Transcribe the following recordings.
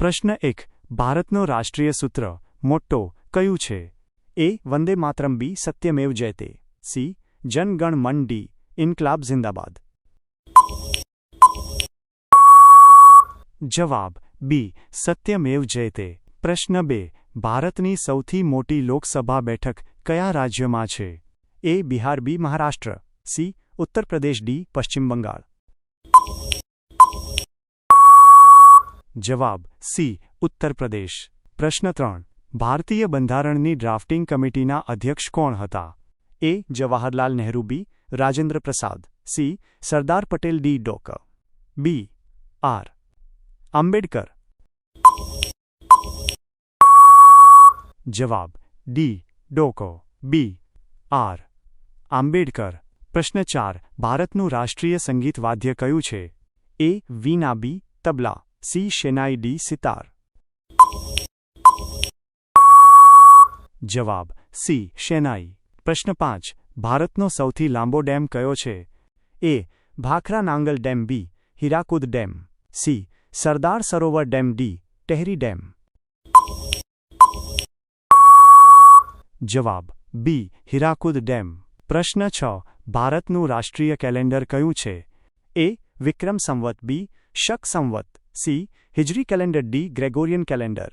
પ્રશ્ન 1. ભારતનો રાષ્ટ્રીય સૂત્ર મોટ્ટો કયું છે? એ. વંદે માતરમ. બી. સત્યમેવ જયતે. સી. જન ગણ મન. ડી. ઇન્કલાબ જિંદાબાદ. જવાબ બી. સત્યમેવ જયતે. પ્રશ્ન 2. ભારતની સૌથી મોટી લોકસભા બેઠક કયા રાજ્યમાં છે? એ. બિહાર. બી. મહારાષ્ટ્ર. સી. ઉત્તર પ્રદેશ. ડી. પશ્ચિમ બંગાળ. જવાબ સી. ઉત્તર પ્રદેશ. પ્રશ્ન 3. ભારતીય બંધારણની ડ્રાફ્ટિંગ કમિટીના અધ્યક્ષ કોણ હતા? એ. જવાહરલાલ નહેરુ. બી. રાજેન્દ્ર પ્રસાદ. સી. સરદાર પટેલ. ડી. ડોકર. બી. આર. આંબેડકર. જવાબ ડી. ડોકો. બી. આર. આંબેડકર. પ્રશ્ન 4. ભારતનું રાષ્ટ્રીય સંગીત વાદ્ય કયું છે? એ. વીણા. બી. તબલા. સી. શેનાઈ. ડી. સિતાર. જવાબ સી. શેનાઈ. પ્રશ્ન 5. ભારતનો સૌથી લાંબો ડેમ કયો છે? એ. ભાખરા નાંગલ ડેમ. બી. હીરાકુદ dam. C. Sardar Sarovar dam. D. Tehri dam. જવાબ બી. હીરાકુદ ડેમ. પ્રશ્ન 6. ભારતનું રાષ્ટ્રીય કેલેન્ડર કયું છે? એ. વિક્રમ Samvat. B. Shaka Samvat. C. Hijri calendar. D. Gregorian calendar.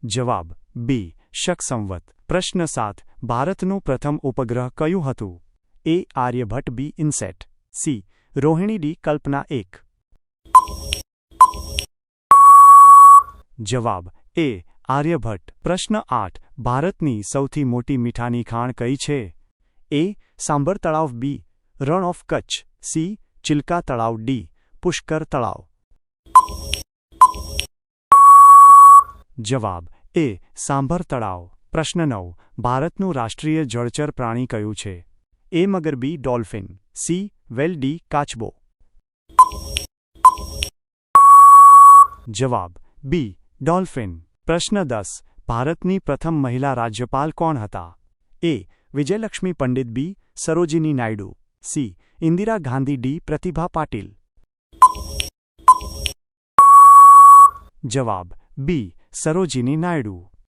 જવાબ બી. શક સંવત. પ્રશ્ન 7. ભારતનું પ્રથમ ઉપગ્રહ કયું હતું? એ. આર્યભટ્ટ. બી. ઇનસેટ. સી. રોહિણી. ડી. કલ્પના 1. જવાબ એ. આર્યભટ્ટ. પ્રશ્ન 8. ભારતની સૌથી મોટી મીઠાની ખાણ કઈ છે? એ. સાંભર તળાવ. બી. રણ ઓફ કચ્છ. સી. ચિલ્કા તળાવ. ડી. પુષ્કર તળાવ. જવાબ એ. સાંભર તળાવ. પ્રશ્ન 9. ભારતનું રાષ્ટ્રીય જળચર પ્રાણી કયું છે? એ. મગર. બી. ડોલ્ફિન. સી. વેલ. ડી. કાચબો. જવાબ બી. ડોલ્ફિન. પ્રશ્ન 10. ભારતની પ્રથમ મહિલા રાજ્યપાલ કોણ હતા? એ. વિજયલક્ષ્મી પંડિત. બી. સરોજિની નાયડુ. સી. ઇન્દિરા ગાંધી. ડી. પ્રતિભા પાટીલ. જવાબ બી. સરોજિની નાયડુ.